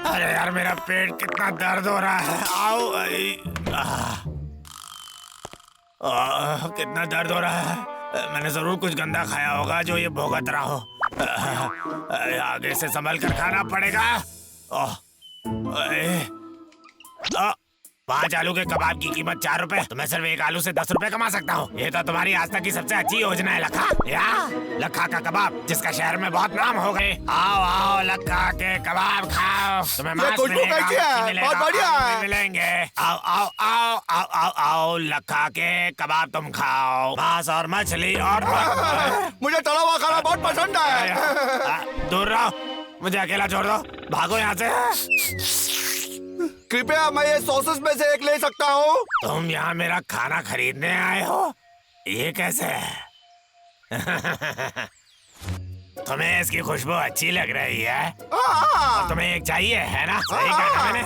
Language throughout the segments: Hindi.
अरे यार मेरा पेट कितना दर्द हो रहा है। आओ कितना दर्द हो रहा है। मैंने जरूर कुछ गंदा खाया होगा जो ये भोगत रहा हो। आगे से संभल कर खाना पड़ेगा। 5 आलू के कबाब की कीमत 4 रुपए। तो मैं सिर्फ 1 आलू से 10 रुपए कमा सकता हूँ। ये तो तुम्हारी आज तक की सबसे अच्छी योजना है लखा। या लखा का कबाब जिसका शहर में बहुत नाम हो गए। आओ आओ लखा के कबाब खाओ, तुम्हें मांस मिलेगा, मिलेंगे। आओ आओ आओ आओ आओ आओ लखा के कबाब तुम खाओ, मांस और मछली और मुझे तला हुआ खाना बहुत पसंद है। दूर रहो, मुझे अकेला छोड़ दो, भागो यहाँ से। कृपया मैं ये सॉसेस में से एक ले सकता हूँ? तुम यहाँ मेरा खाना खरीदने आए हो? ये कैसे? तुम्हें इसकी खुशबू अच्छी लग रही है और तुम्हें एक चाहिए है ना? सही कहा मैंने।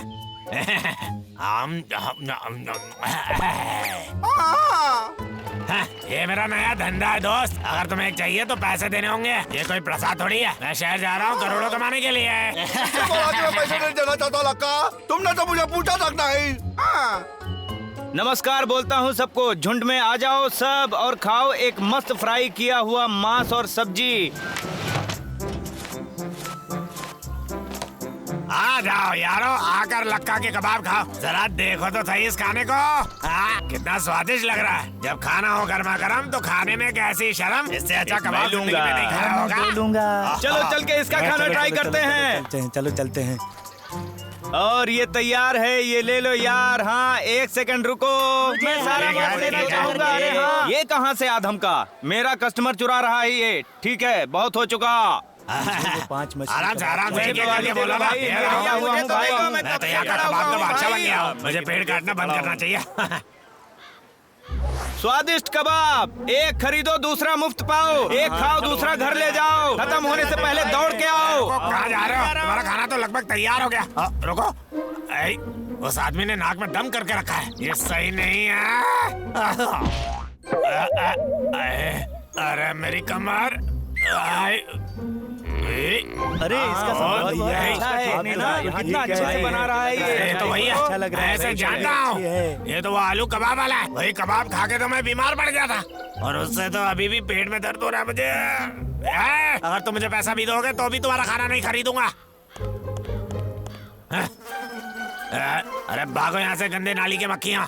ये मेरा नया धंधा है दोस्त। अगर तुम्हें एक चाहिए तो पैसे देने होंगे। ये कोई प्रसाद थोड़ी है। मैं शहर जा रहा हूँ करोड़ों कमाने के लिए। पैसे नहीं देना चाहता लक्का, तुमने तो मुझे पूछा तक नहीं। नमस्कार बोलता हूँ सबको, झुंड में आ जाओ सब और खाओ एक मस्त फ्राई किया हुआ मांस और सब्जी। आ जाओ यारो, आकर लक्का के कबाब खाओ। जरा देखो तो सही इस खाने को। कितना स्वादिष्ट लग रहा है। जब खाना हो गर्मा गर्म तो खाने में कैसी शर्म। इससे अच्छा कबाब जिंदगी में नहीं खाया होगा। चलो चल के इसका खाना ट्राई करते हैं। चलो चलते हैं। और ये तैयार है, ये ले लो यार। हाँ 1 सेकंड रुको, मैं सारा मांस लेना चाहूंगा। अरे हाँ, ये कहाँ से आधम का मेरा कस्टमर चुरा रहा है ये। ठीक है बहुत हो चुका। 5 मछली आराम से बोला भाई। मैं तो यहाँ का कबाब का बादशाह बन गया हूँ। मुझे पेड़ काटना बंद करना चाहिए। स्वादिष्ट कबाब, एक खरीदो दूसरा मुफ्त पाओ। एक खाओ दूसरा घर ले जाओ। खत्म होने से पहले दौड़ के आओ। कहाँ जा रहे हो? तुम्हारा खाना तो लगभग तैयार हो गया। रुको, उस आदमी ने नाक में दम करके रखा है। ये सही नहीं है। अरे मेरी कमर। अरे इसका स्वाद अच्छा है ना, कितना अच्छे से बना रहा है ये तो वही है। अच्छा लग रहा है। ऐसे जानता हूँ। ये तो वो आलू कबाब वाला है। वही कबाब खा के तो मैं बीमार पड़ गया था और उससे तो अभी भी पेट में दर्द हो रहा है मुझे। अगर तुम मुझे पैसा भी दोगे तो भी तुम्हारा खाना नहीं खरीदूंगा। अरे भागो यहाँ से गंदे नाली के मक्खियाँ।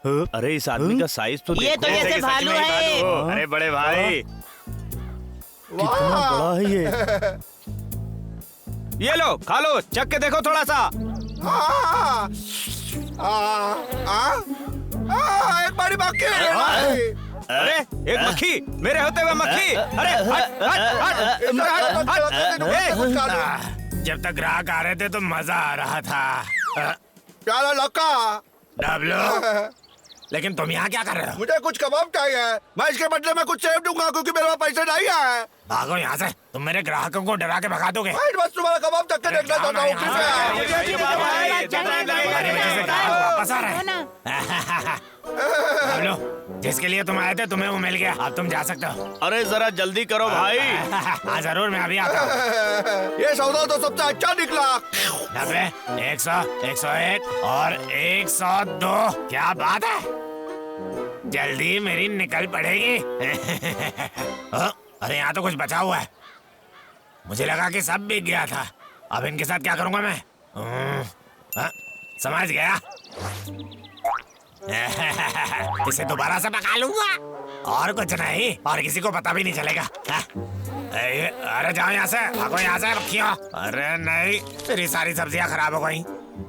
अरे इस आदमी का साइज तो ये तो जैसे भालू है। अरे बड़े भाई कितना बड़ा है ये लो खा लो, चख के देखो थोड़ा सा। एक बारी बाकी है। अरे एक मक्खी, मेरे होते हुए मक्खी। अरे हट हट हट हट। जब तक ग्राहक आ रहे थे तो मजा आ रहा था। प्यारा लक्का, डब्लू, लेकिन तुम यहाँ क्या कर रहे हो? मुझे कुछ कबाब चाहिए। मैं इसके बदले में कुछ सेव दूंगा क्योंकि मेरे पास पैसे नहीं है। भागो यहाँ से, तुम मेरे ग्राहकों को डरा के भगा दोगे। मैं बस तुम्हारा कबाब तक के देखना चाहता हूँ। वापस आ रहे हैं। जिसके लिए तुम आए थे तुम्हें वो मिल गया। अब तुम जा सकते हो। अरे जरा जल्दी करो भाई। हाँ जरूर, मैं अभी आता हूँ। ये सौदा तो सबसे अच्छा निकला। 90, 100, 101 और 102। क्या बात है, जल्दी मेरी निकल पड़ेगी। अरे यहाँ तो कुछ बचा हुआ है। मुझे लगा कि सब बिक गया था। अब इनके साथ क्या करूँगा मैं? समझ गया। इसे दोबारा से पका लूंगा और कुछ नहीं, और किसी को पता भी नहीं चलेगा। अरे जाओ यहाँ से, भागो यहाँ से मक्खियों। अरे नहीं, मेरी सारी सब्जियाँ खराब हो गई।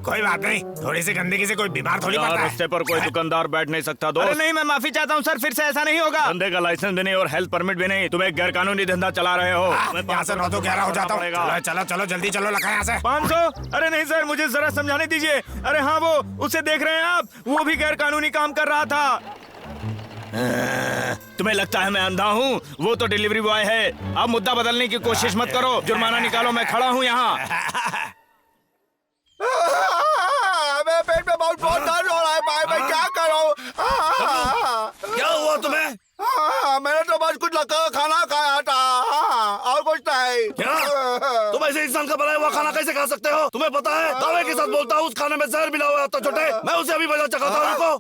कोई बात नहीं, थोड़ी सी गंदगी से कोई बीमार थोड़ी पड़ता है। रास्ते पर कोई दुकानदार बैठ नहीं सकता दोस्त। अरे नहीं, मैं माफी चाहता हूँ सर, फिर से ऐसा नहीं होगा। धंधे का लाइसेंस भी नहीं और हेल्थ परमिट भी नहीं। तुम एक गैर कानूनी धंधा चला रहे हो। यहाँ से 9 तो 11 हो जाता हूँ। चलो चलो चलो जल्दी चलो लखा यहाँ से। 500? अरे नहीं सर, मुझे जरा समझाने दीजिए। अरे हाँ वो, उसे देख रहे हैं आप, वो भी गैर कानूनी काम कर रहा था। तुम्हें लगता है मैं अंधा हूँ? वो तो डिलीवरी बॉय है। अब मुद्दा बदलने की कोशिश मत करो, जुर्माना निकालो, मैं खड़ा हूँ यहाँ। मेरे पेट में बहुत दर्द हो रहा है भाई, मैं क्या करूं? क्या हुआ तुम्हें? मैंने तो बस कुछ लगा खाना खाया था और कुछ नहीं। क्या? तुम जैसे इंसान का बनाया हुआ खाना कैसे खा सकते हो? तुम्हें पता है दावे के साथ बोलता हूँ उस खाने में जहर मिला हुआ है। तो छोटे मैं उसे अभी बजा चखाता हूँ। रुको।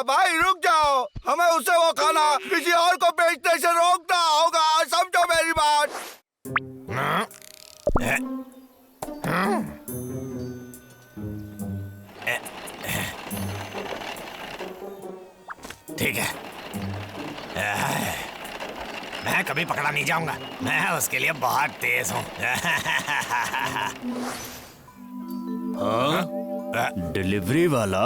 भाई रुक जाओ, हमें उसे वो खाना किसी और को बेचने से रोकना होगा, समझो मेरी बात। ठीक है, मैं कभी पकड़ा नहीं जाऊंगा, मैं उसके लिए बहुत तेज हूँ। डिलीवरी वाला?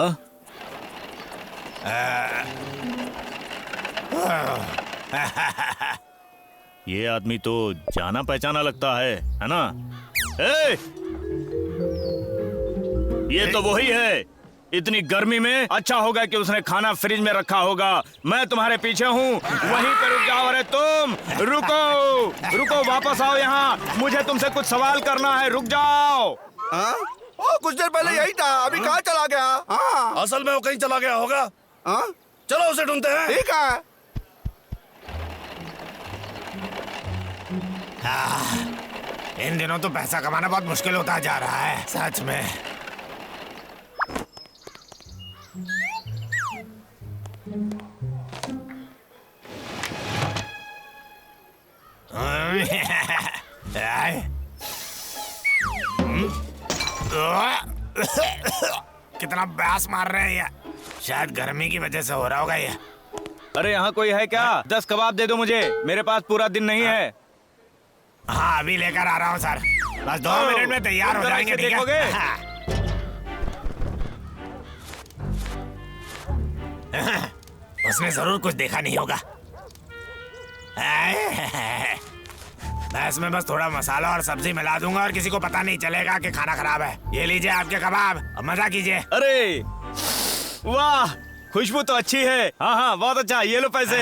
ये आदमी तो जाना पहचाना लगता है ना? ए! ये तो वही है। इतनी गर्मी में अच्छा होगा कि उसने खाना फ्रिज में रखा होगा। मैं तुम्हारे पीछे हूँ, वहीं पे रुक जाओ। अरे तुम रुको, रुको, वापस आओ यहाँ, मुझे तुमसे कुछ सवाल करना है। रुक जाओ। ओ, कुछ देर पहले यही था, अभी कहाँ चला गया? असल में वो कहीं चला गया होगा। चलो उसे ढूंढते हैं। ठीक है। इन दिनों तो पैसा कमाना बहुत मुश्किल होता जा रहा है, सच में। कितना ब्यास मार रहे हैं ये, शायद गर्मी की वजह से हो रहा होगा ये। अरे यहाँ कोई है क्या? 10 कबाब दे दो मुझे, मेरे पास पूरा दिन नहीं है। हाँ अभी लेकर आ रहा हूँ सर, बस 2 मिनट में तैयार हो जाएंगे। ठीक है? उसने जरूर कुछ देखा नहीं होगा। मैं इसमें बस थोड़ा मसाला और सब्जी मिला दूंगा और किसी को पता नहीं चलेगा कि खाना खराब है। ये लीजिए आपके कबाब, अब मजा कीजिए। अरे वाह, खुशबू तो अच्छी है। हाँ हाँ बहुत अच्छा, ये लो पैसे।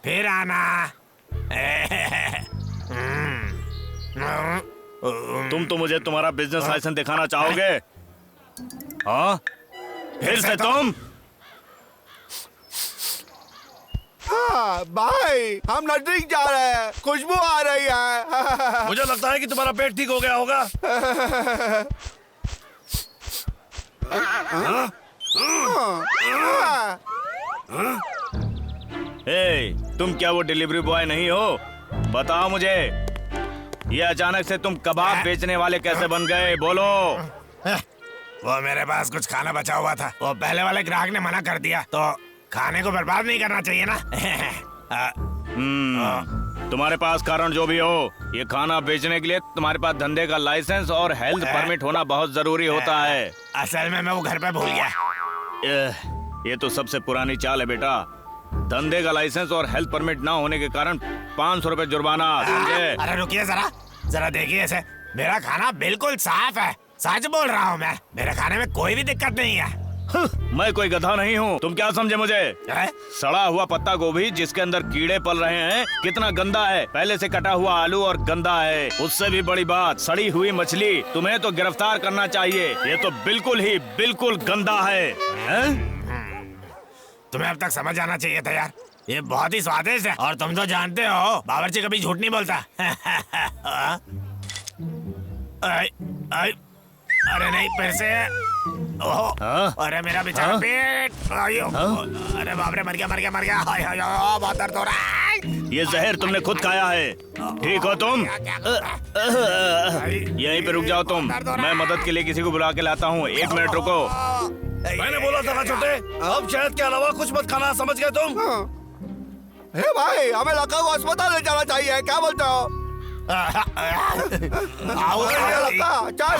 फिर आना। तुम तो मुझे तुम्हारा बिजनेस लाइसेंस दिखाना चाहोगे? हाँ, फिर से तुम? हाँ भाई, हम नजदीक जा रहे हैं, खुशबू आ रही है। मुझे लगता है कि तुम्हारा पेट ठीक हो गया होगा। ए, तुम क्या वो डिलीवरी बॉय नहीं हो? बताओ मुझे, ये अचानक से तुम कबाब बेचने वाले कैसे बन गए? बोलो। वो मेरे पास कुछ खाना बचा हुआ था, वो पहले वाले ग्राहक ने मना कर दिया, तो खाने को बर्बाद नहीं करना चाहिए ना। तुम्हारे पास कारण जो भी हो, ये खाना बेचने के लिए तुम्हारे पास धंधे का लाइसेंस और हेल्थ परमिट होना बहुत जरूरी होता है। असल में मैं वो घर पे भूल गया। ये तो सबसे पुरानी चाल है बेटा। धंधे का लाइसेंस और हेल्थ परमिट ना होने के कारण 500 रुपए जुर्माना, समझे? अरे रुकिए जरा, जरा देखिए इसे, मेरा खाना बिल्कुल साफ है, सच बोल रहा हूँ मैं, मेरे खाने में कोई भी दिक्कत नहीं है। मैं कोई गधा नहीं हूँ, तुम क्या समझे मुझे? सड़ा हुआ पत्ता गोभी जिसके अंदर कीड़े पल रहे हैं कितना गंदा है, पहले से कटा हुआ आलू और गंदा है। उससे भी बड़ी बात, सड़ी हुई मछली, तुम्हें तो गिरफ्तार करना चाहिए। ये तो बिल्कुल गंदा है। तुम्हें अब तक समझ आना चाहिए था यार, ये बहुत ही स्वादिष्ट है और तुम तो जानते हो बावर्ची कभी झूठ नहीं बोलता। अरे नहीं, फिर से। अरे मेरा बेचारा पेट, अरे बाप रे, मर गया। बहुत दर्द हो रहा है। ये जहर तुमने खुद खाया है, ठीक हो तुम? यहीं पे रुक जाओ तुम, मैं मदद के लिए किसी को बुला के लाता हूँ। 1 मिनट रुको। मैंने बोला था ना छोटे, अब शहद के अलावा कुछ मत खाना, समझ गए तुम? हे भाई, हमें लड़का को अस्पताल ले जाना चाहिए, क्या बोलते हो? चल।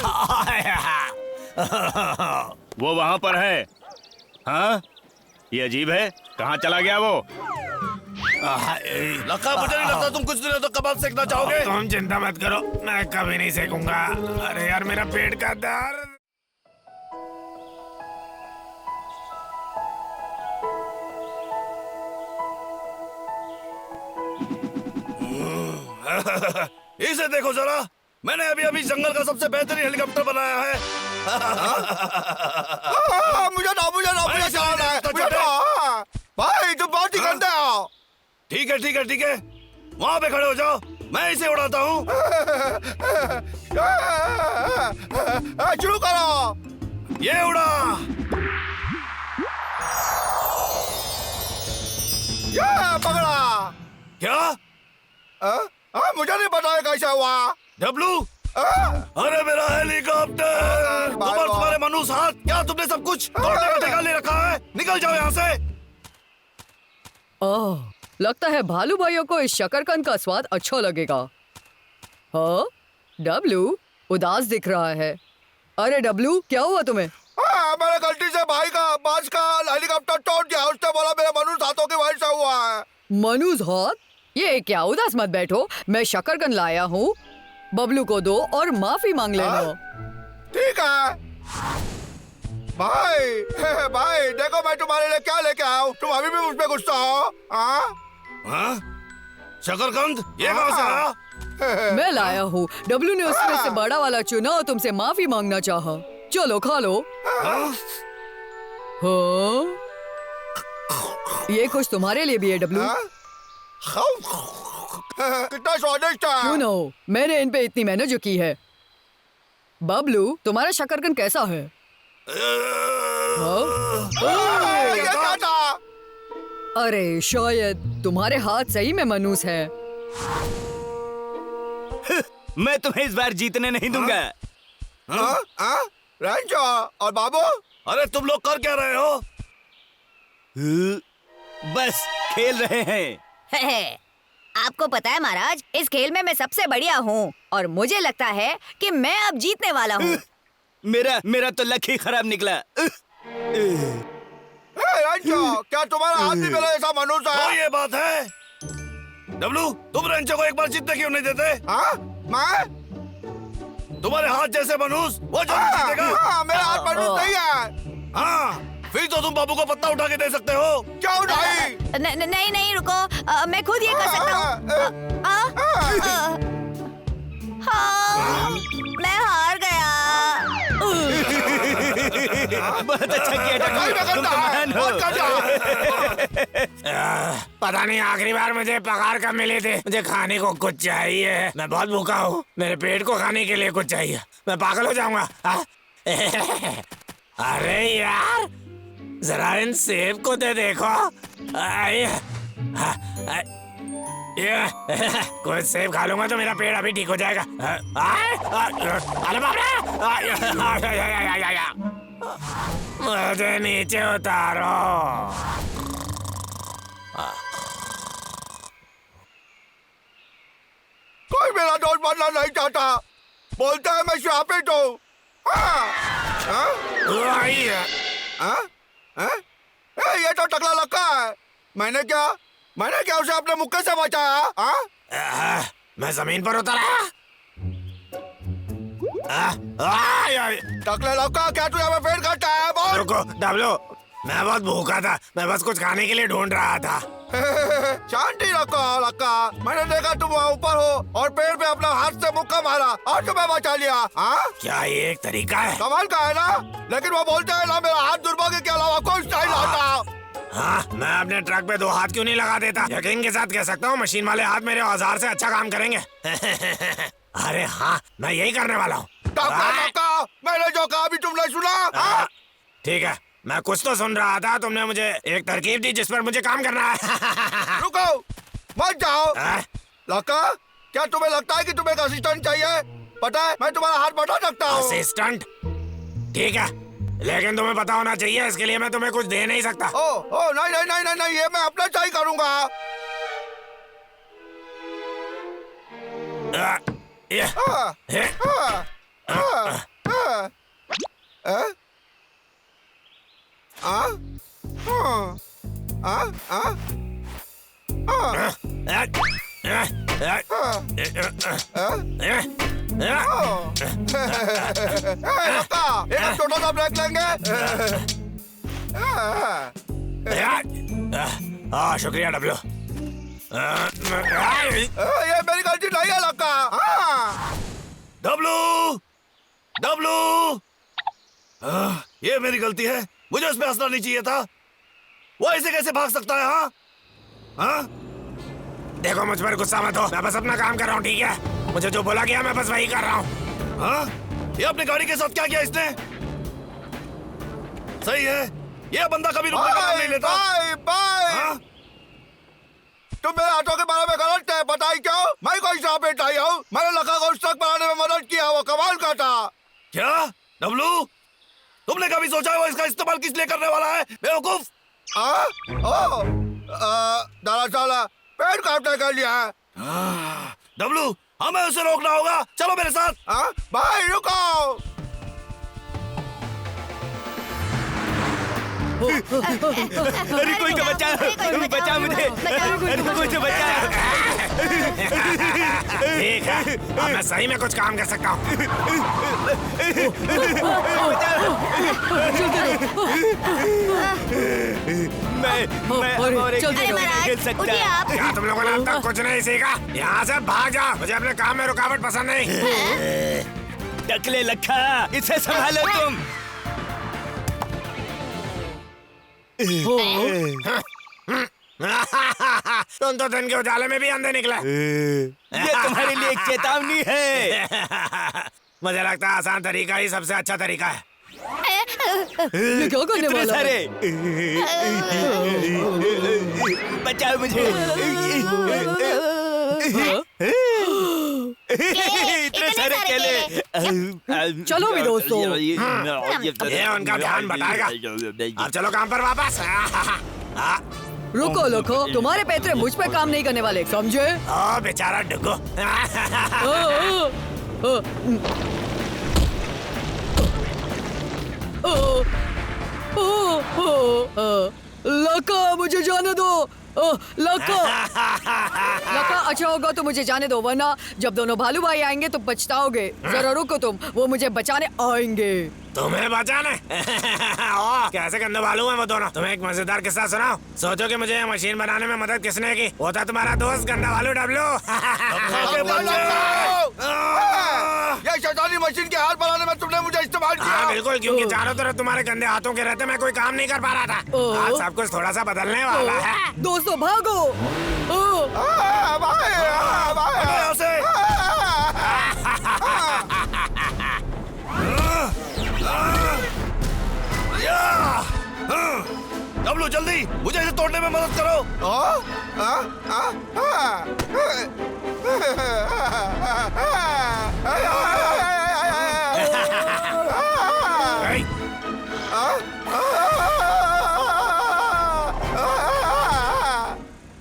वो वहाँ पर है। हाँ, ये अजीब है, कहाँ चला गया वो? लड़का, मुझे नहीं लगता तुम कुछ दिनों तो कबाब सेकना चाहोगे। तुम चिंता मत करो, मैं कभी नहीं सेकूंगा। अरे यार मेरा पेट का दर्द। इसे देखो जरा, मैंने अभी जंगल का सबसे बेहतरीन हेलीकॉप्टर बनाया है। मुझे चलाना है। भाई तुम बहुत ही गंदे हो। ठीक है, वहाँ पे खड़े हो जाओ, मैं इसे उड़ाता हूँ। शुरू करो। ये उड़ा। ये पकड़ा। क्या? मुझे नहीं पता है कैसा हुआ। डब्लू, हाँ? अरे मेरा हेलीकॉप्टर। तुम्हारे मनुष्य हाथ, क्या तुमने सब कुछ तोड़ने का ठेका ले रखा है? निकल जाओ यहाँ से। ओह, लगता है भालू भाइयों को इस शकरकंद का स्वाद अच्छा लगेगा। हाँ, डब्लू उदास दिख रहा है। अरे डब्लू, क्या हुआ तुम्हें? मैंने गलती से भाई का बाज का हेलीकॉप्टर तोड़ दिया। उसने बोला मेरे मनुष्य हाथों की वजह से हुआ है। मनुज हाथ? ये क्या, उदास मत बैठो, मैं शकरकंद लाया हूँ। बबलू को दो और माफी मांग लेना। ठीक है भाई। भाई देखो मैं तुम्हारे लिए क्या लेके आया हूँ। तुम अभी भी मुझ पे गुस्सा हो? हाँ? शकरकंद ये कहाँ से आया? मैं लाया हूँ। डब्लू ने उसमें से बड़ा वाला चुना और तुमसे माफी मांगना चाहा। चलो खा लो। हाँ? ये कुछ तुम्हारे लिए भी है डब्लू। कितना स्वादिष्ट है। क्यों ना हो, मैंने इन पे इतनी मेहनत जो की है। बबलू, तुम्हारा शकरकंद कैसा है? ये क्या था? अरे शायद तुम्हारे हाथ सही में मनूस है। मैं तुम्हें इस बार जीतने नहीं दूंगा। रंजो और बाबू, अरे तुम लोग कर क्या रहे हो? बस खेल रहे हैं। आपको पता है महाराज, इस खेल में मैं सबसे बढ़िया हूँ और मुझे लगता है कि मैं अब जीतने वाला हूँ। मेरा तो लक ही खराब निकला। रंजो, क्या तुम्हारा हाथ भी मेरा ऐसा मनुष्य तो है? ये बात है। डब्लू, तुम रेंचो को एक बार जीतने क्यों नहीं देते? मैं? तुम्हारे हाथ जैसे मनुष्य वो जरूर जीतेगा। मेरा हाथ मनुष्य नहीं है। हाँ, फिर तो तुम बाबू को पत्ता उठा के दे सकते हो। क्यों नहीं? नहीं नहीं रुको, मैं खुद ये कर सकता हूँ। मैं हार गया। बहुत अच्छा किया डब्लू, तुम तो महान हो। पता नहीं आखिरी बार मुझे पगार कब मिले थे। मुझे खाने को कुछ चाहिए। मैं बहुत भूखा हूँ। मेरे पेट को खाने के लिए कुछ चाहिए। मैं पागल हो जाऊंगा। अरे यार, जरा इन सेब को दे देखो। कुछ सेब खा लूंगा तो मेरा पेट अभी ठीक हो जाएगा। अरे बाप रे! मुझे नीचे उतारो। कोई मेरा दोस्त बनना नहीं चाहता। बोलता है मैं श्रापित हूँ। ये तो टकला लक्का है। मैंने क्या उसे अपने मुक्के से बचाया? मैं जमीन पर उतर आया। टकला लक्का, क्या तू यहाँ पे पेड़ काटता है? बोल। रुको डब्लू, मैं बहुत भूखा था। मैं बस कुछ खाने के लिए ढूंढ रहा था। शांति रखो लक्का। मैंने देखा तुम वहाँ ऊपर हो और पेड़ पे अपना हाथ से मुक्का मारा और तुम्हें बचा लिया। क्या ये एक तरीका है? कमाल का है ना? लेकिन वो बोलते हैं ना, मेरा हाथ दुर्भाग्य के अलावा कोई स्टाइल आता। हाँ, मैं अपने ट्रक पे 2 हाथ क्यों नहीं लगा देता? यकीन के साथ कह सकता हूँ मशीन वाले हाथ मेरे औजार से अच्छा काम करेंगे। अरे हाँ, मैं यही करने वाला हूँ। मैंने जो कहा अभी तुमने सुना? ठीक है, मैं कुछ तो सुन रहा था। तुमने मुझे एक तरकीब दी जिस पर मुझे काम करना है। रुको, मत जाओ। लक्का, क्या तुम्हें लगता है कि तुम्हें एक असिस्टेंट चाहिए? पता है, मैं तुम्हारा हाथ बढ़ा सकता हूँ। असिस्टेंट? ठीक है, लेकिन तुम्हें पता होना चाहिए इसके लिए मैं तुम्हें कुछ दे नहीं सकता। ओ नहीं नहीं नहीं नहीं नहीं, ये मैं अपना चाहिए करूँगा। एक छोटा सा ब्रेक लेंगे। शुक्रिया डब्लू। ये मेरी गलती नहीं है लक्का। डब्लू, डब्लू, ये मेरी गलती है। मुझे उसमें हंसना नहीं चाहिए था। वो ऐसे कैसे भाग सकता है? हाँ? देखो मुझ पर गुस्सा मत हो। मैं बस अपना काम कर रहा हूँ, ठीक है? मुझे जो बोला गया मैं बस वही कर रहा हूँ। हाँ? ये अपनी गाड़ी के साथ क्या किया इसने? सही है, ये बंदा कभी रुकने का नाम नहीं लेता। बाय हाँ? तुम मेरे ऑटो के बारे में गलत है, बताई क्यों? मैं कोई शॉपेट आई हूँ, मैंने लखा को स्टॉक बनाने में मदद किया, वो कमाल का था। क्या डब्लू, तुमने कभी सोचा है वो इसका इस्तेमाल किस लिए करने वाला है? बेवकूफ। दरअसल पेड़ काटने के लिए है। डब्लू, हमें उसे रोकना होगा, चलो मेरे साथ। भाई रुको। अरे कोई तो बचा मुझे, अरे कोई तो बचा। ठीक है, अब मैं सही में कुछ काम कर सकता हूँ। मैं चलते अरे रहो। महाराज, उठिए आप। क्या तुम लोगों ने अब तक कुछ नहीं सीखा? यहाँ से भाग जाओ, मुझे अपने काम में रुकावट पसंद नहीं। टकले लखा, इसे संभालो तुम। तुम तो दिन के उजाले में भी अंधे निकले। ये तुम्हारे लिए एक चेतावनी है। मुझे लगता है आसान तरीका ही सबसे अच्छा तरीका है। ये क्या करने इतने वाला है? सारे, बचाओ मुझे। इतने सारे केले। चलो भी दोस्तों। ये उनका ध्यान भटकाएगा। अब चलो काम पर वापस। रुको लोको, तुम्हारे पैतरे मुझ पे काम नहीं करने वाले, समझे? ओ बेचारा डुगो। लका, मुझे जाने दो। लका, लका, अच्छा होगा तो मुझे जाने दो, वरना जब दोनों भालू भाई आएंगे तो पछताओगे। जरा रुको तुम, वो मुझे बचाने आएंगे। तुम्हें बचाने? ओ, कैसे गंदे भालू हैं वो दोनों। तुम्हें एक मजेदार किस्सा सुनाओ। सोचो कि मुझे ये मशीन बनाने में मदद किसने की? वो था तुम्हारा दोस्त गंदा भालू डब्लू। ये शैतानी मशीन के हाथ बनाने में तुमने मुझे इस्तेमाल किया। हाँ बिल्कुल, क्योंकि चारों तरफ तुम्हारे गंदे हाथों के रहते मैं कोई काम नहीं कर पा रहा था। आज सब कुछ थोड़ा सा बदलने वाला है। दोस्तों भागो। यहाँ से। डब्लू जल्दी मुझे इसे तोड़ने में मदद करो।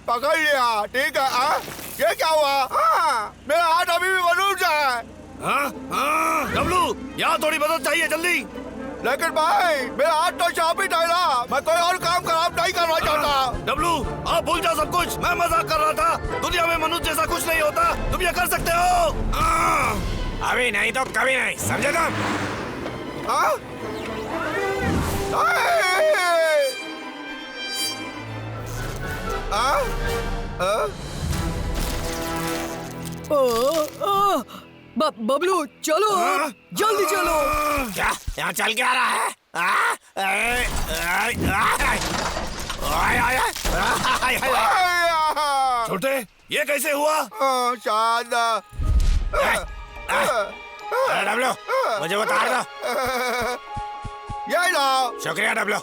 पकड़ लिया, ठीक है। ये क्या हुआ? मेरा हाथ अभी भी मनुष्य है। डब्लू, यहाँ थोड़ी मदद चाहिए, जल्दी। लेकिन भाई मेरा हाथ तो शाप ही था, मैं कोई और काम खराब नहीं करना चाहता। डब्लू, आप भूल जाओ सब कुछ, मैं मजाक कर रहा था। दुनिया में मनुष्य जैसा कुछ नहीं होता, तुम ये कर सकते हो। अभी नहीं तो कभी नहीं, समझे तुम? बबलू चलो, जल्दी चलो। क्या यहाँ चल क्या रहा है? छोटे, ये कैसे हुआ? शायद डब्लू, मुझे उतार दो। ये लो। शुक्रिया डब्लू।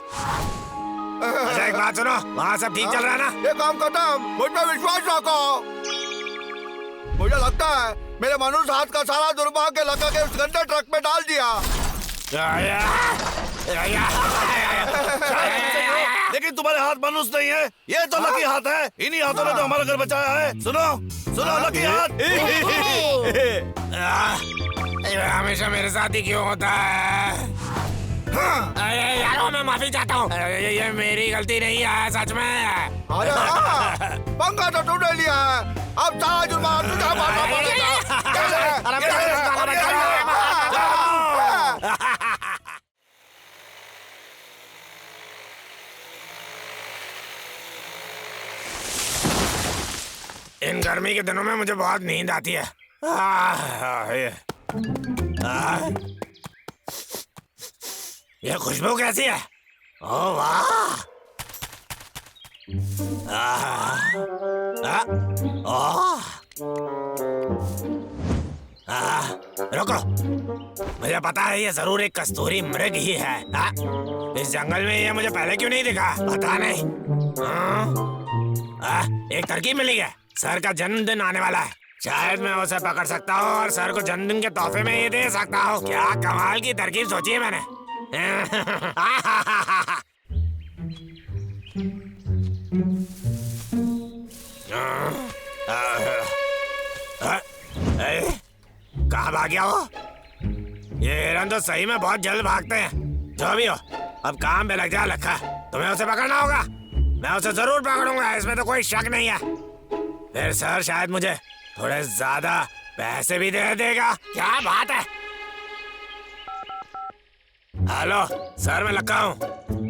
अच्छा एक बात सुनो, वहाँ सब ठीक चल रहा है ना? ये काम खत्म, मुझ पे विश्वास रखो। मुझे लगता है मेरे मनुष्य हाथ का सारा दुर्भाग्य लगा के उस गंदे ट्रक में डाल दिया। लेकिन तुम्हारे हाथ मनुष्य नहीं है, ये तो लकी हाथ है। इन्हीं हाथों ने तो हमारा घर बचाया है। सुनो सुनो, लकी हाथ। ये हमेशा मेरे साथ ही क्यों होता है? यारो मैं माफी चाहता हूँ, ये मेरी गलती नहीं है सच में। अरे पंखा तो तूने लिया है, अब सारा जुर्माना तुझे भरना पड़ेगा। इन गर्मी के दिनों में मुझे बहुत नींद आती है। ये खुशबू कैसी है? ओह वाह! ओह! रुको, मुझे पता है ये जरूर एक कस्तूरी मृग ही है। इस जंगल में ये मुझे पहले क्यों नहीं दिखा, पता नहीं। एक तरकीब मिली है, सर का जन्मदिन आने वाला है, शायद मैं उसे पकड़ सकता हूँ और सर को जन्मदिन के तोहफे में ये दे सकता हूँ। क्या कमाल की तरकीब सोची है मैंने। कहाँ भाग गया वो? ये हिरन तो सही में बहुत जल्द भागते हैं। जो भी हो, अब काम पे लग जा लखा, तुम्हें उसे पकड़ना होगा। मैं उसे जरूर पकड़ूंगा, इसमें तो कोई शक नहीं है। फिर सर शायद मुझे थोड़े ज्यादा पैसे भी दे देगा। क्या बात है। हेलो सर, मैं लक्का हूँ।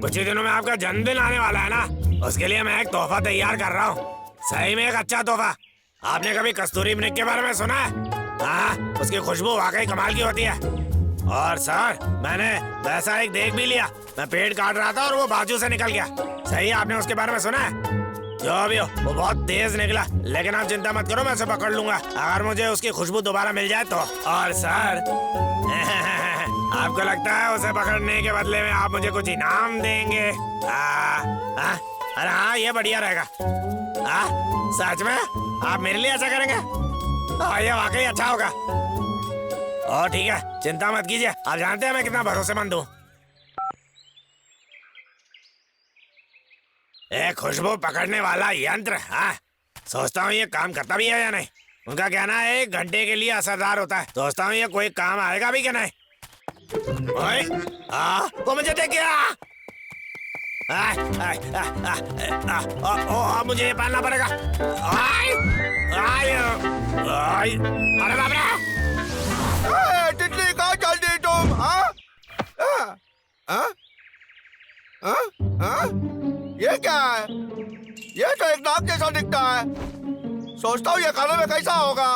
कुछ ही दिनों में आपका जन्मदिन आने वाला है ना, उसके लिए मैं एक तोहफा तैयार कर रहा हूँ। सही में एक अच्छा तोहफा। आपने कभी कस्तूरी मृग के बारे में सुना है? हाँ, उसकी खुशबू वाकई कमाल की होती है। और सर, मैंने वैसा एक देख भी लिया। मैं पेड़ काट रहा था और वो बाजू से निकल गया। सही, आपने उसके बारे में सुना है? जो भी हो, वो बहुत तेज निकला, लेकिन आप चिंता मत करो, मैं उसे पकड़ लूंगा अगर मुझे उसकी खुशबू दोबारा मिल जाए तो। और सर आपको लगता है उसे पकड़ने के बदले में आप मुझे कुछ इनाम देंगे? अरे हाँ, ये बढ़िया रहेगा। सच में आप मेरे लिए ऐसा करेंगे? ये वाकई अच्छा होगा। और ठीक है, चिंता मत कीजिए, आप जानते हैं मैं कितना भरोसेमंद हूँ। एक खुशबू पकड़ने वाला यंत्र, हाँ, सोचता हूँ ये काम करता भी है या नहीं। उनका कहना है 1 घंटे के लिए असरदार होता है। सोचता हूँ ये कोई काम आएगा भी कि नहीं। ओए, वो मुझे देख गया। मुझे ये पालना पड़ेगा। अरे बाप रे! तितली कहाँ चल दी तुम? ये क्या है? ये तो एक नाक जैसा दिखता है। सोचता हूँ ये खाने में कैसा होगा।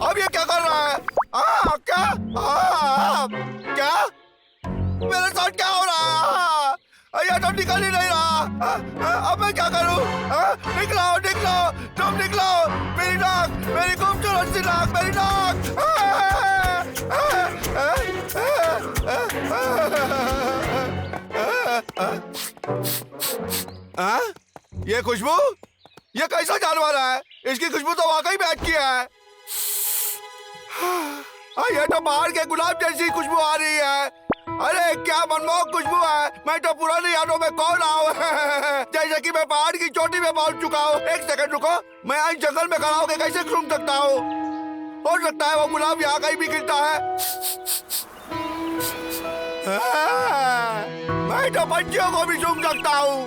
अब ये क्या कर रहा है? क्या? क्या? मेरे साथ क्या हो रहा है? ये तो निकल ही नहीं रहा। अब मैं क्या करूं? निकलो, निकलो, तुम निकलो। मेरी नाक, मेरी खूबसूरत सी नाक, मेरी नाक। ये खुशबू? ये कैसा जानवर है? इसकी खुशबू तो वाकई में अच्छी है। ये तो बाहर के गुलाब जैसी खुशबू आ रही है। अरे क्या मनमोहक खुशबू है। मैं तो पुरानी यादों में खो रहा हूँ। जैसे कि मैं पहाड़ की चोटी में पहुंच चुका हूँ। एक सेकंड रुको, मैं आज जंगल में खड़ा होकर कैसे सूंघ सकता हूँ? हो सकता है वो गुलाब यहाँ कहीं भी गिरता है। मैं तो पंछियों को भी सूंघ सकता हूँ,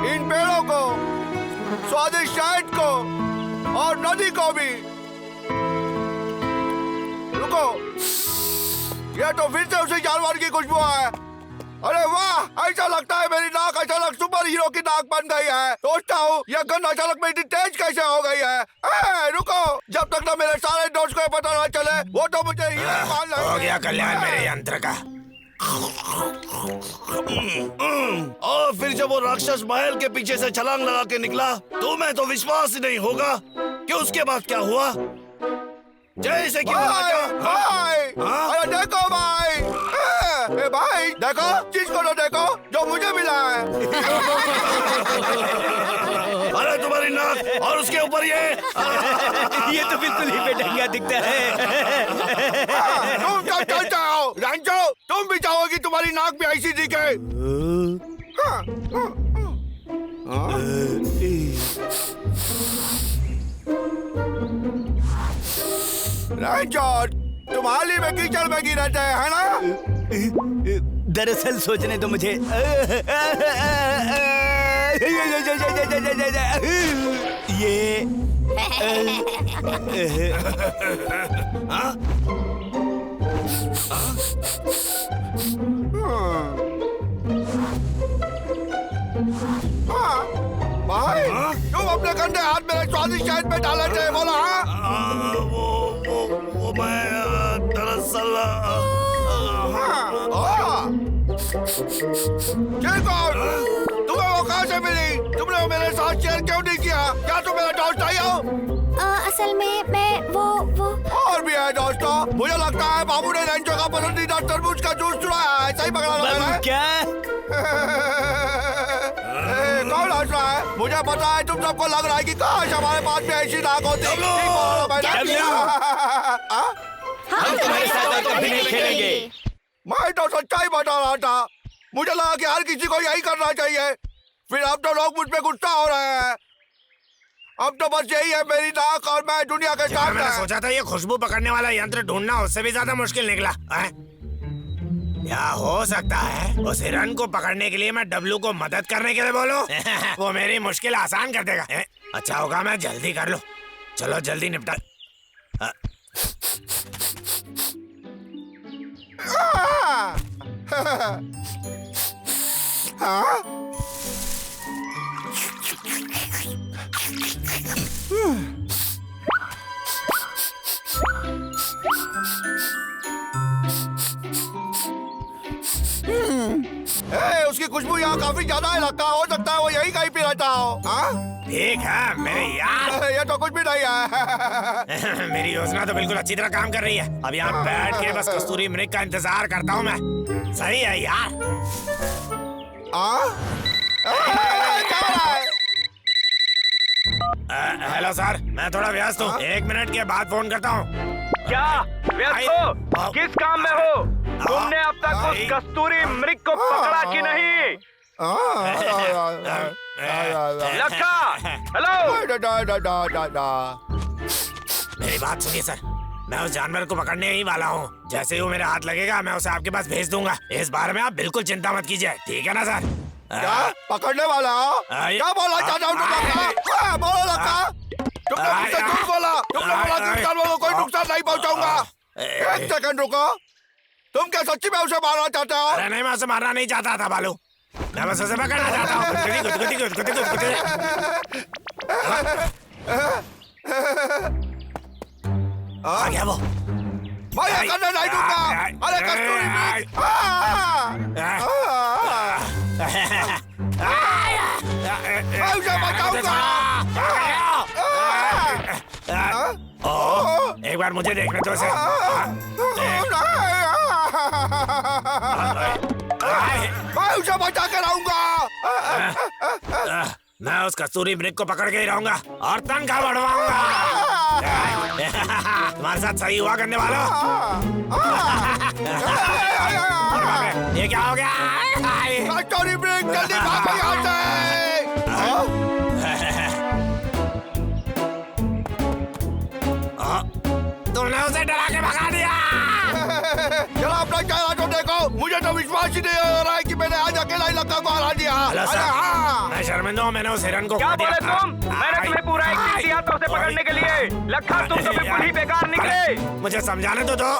इन पेड़ों को, स्वादिष्ट शहद को और नदी को भी। रुको, यह तो फिर से उसी जानवर की खुशबू है। अरे वाह, ऐसा लगता है मेरी नाक अचानक सुपर हीरो की नाक बन गई है। सोचता हूँ यह गन अचानक मेरी तेज कैसे हो गई है। रुको, जब तक ना मेरे सारे दोस्त को पता ना चले, वो तो मुझे हीरो मान लेंगे। हो गया कल्याण मेरे यंत्र का। और फिर जब वो राक्षस महल के पीछे से छलांग लगा के निकला, तो मैं तो विश्वास ही नहीं होगा कि उसके बाद क्या हुआ। जैसे कि अरे देखो भाई, भाई देखो, जिसको तो देखो जो मुझे मिला है। अरे तुम्हारी नाक और उसके ऊपर ये तो बिल्कुल ही बेढंगा दिखता है। तुम क्या चलते हो रैंचो? तुम भी चाहोगी तुम्हारी नाक भी ऐसी दिखे? रैंचो, तुम हाल ही में कीचड़ में गिरे थे, है ना? दरअसल सोचने तो मुझे ये भाई, तुम अपने गंदे हाथ मेरे स्वादिष्ट शहद में डाले थे, बोला? वो मैं दरअसल तुम्हें वो कहाँ से मिली? तुमने वो मेरे साथ शेयर क्यों नहीं किया? क्या तुम मेरा दोस्त आई हो? असल में मैं वो और भी है दोस्तों, मुझे लगता है बाबू ने रेंचो का पसंदीदा तरबूज का जूस चुराया है। सही पकड़ा लगा है। क्या? कौन हंस रहा है? मुझे पता है तुम सबको लग रहा है कि काश हमारे पास भी ऐसी नाक होती। हम तुम्हारे साथ और कभी नहीं खेलेंगे। मैं तो सच्चाई बता रहा था। मुझे लगा कि हर किसी को यही करना चाहिए। फिर अब तो लोग मुझ पे गुस्सा हो रहे हैं। अब तो बस यही है मेरी नाक और मैं दुनिया के सामने। मैंने सोचा था ये खुशबू पकड़ने वाला यंत्र ढूंढना उससे भी ज्यादा मुश्किल निकला है? क्या हो सकता है उस हिरन को पकड़ने के लिए मैं डब्लू को मदद करने के लिए बोलूं? वो मेरी मुश्किल आसान कर देगा। अच्छा होगा मैं जल्दी कर लूं। चलो जल्दी निपटा। उसकी खुशबू यहाँ काफी ज्यादा है लगता है। हो सकता है वो यही कहीं पे रहता हो। ठीक है मेरे यार। ये तो कुछ भी नहीं है। मेरी योजना तो बिल्कुल अच्छी तरह काम कर रही है। अब यहाँ बैठ के बस कस्तूरी मृग का इंतजार करता हूँ मैं। सही है यार। हेलो सर, मैं थोड़ा व्यस्त हूँ। 1 मिनट के बाद फोन करता हूँ। क्या व्यस्त हो? किस काम में हो? तुमने अब तक उस कस्तूरी मृग को पकड़ा कि नहीं? लक्का, हेलो। मेरी बात सुनिए सर, मैं उस जानवर को पकड़ने ही वाला हूँ। जैसे ही वो मेरे हाथ लगेगा मैं उसे आपके पास भेज दूंगा। इस बारे में आप बिल्कुल चिंता मत कीजिए, ठीक है ना सर? क्या पकड़ने वाला हो? क्या बोला चाहता हूँ? बोलो लक्का। तुमने मुझसे झूठ बोला। तुमने बोला कि जानवर को कोई नुकसान नहीं पहुँचाऊंगा। 1 सेकंड रुको। तुम क्या सच्ची में उसे मारना चाहते हो? अरे नहीं, मैं उसे मारना नहीं चाहता था बालू। मैं बस उसे पकड़ना चाहता हूँ। आ गया वो। मैं ये करने नहीं दूंगा। अरे कस्तूरी मृग। मैं उसे बचाऊंगा। एक बार मुझे देखने दो उसे। मैं उसे बचा के रहूंगा। मैं उस कस्तूरी मृग को पकड़ के ही रहूंगा और तनख्वाह बढ़वाऊंगा। तुम्हारे साथ सही हुआ करने वालों। ये क्या हो गया? कस्तूरी मृग जल्दी भागो यहाँ से। तुमने उसे डरा के भगा दिया। चलो अपना चेहरा तो देखो। मुझे तो विश्वास ही नहीं हो रहा है कि मैंने आज अकेला ही लक्का को हरा दिया। मैं शर्मिंदा हूँ, मैंने उस हिरन को क्या बोले तुम? मैंने तुम्हें पूरा 1 दिन दिया था उसे पकड़ने के लिए। लक्का तुम तो बिल्कुल ही बेकार निकले। मुझे समझाने तो दो।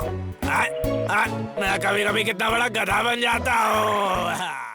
मैं कभी कभी कितना बड़ा गधा बन जाता हूँ।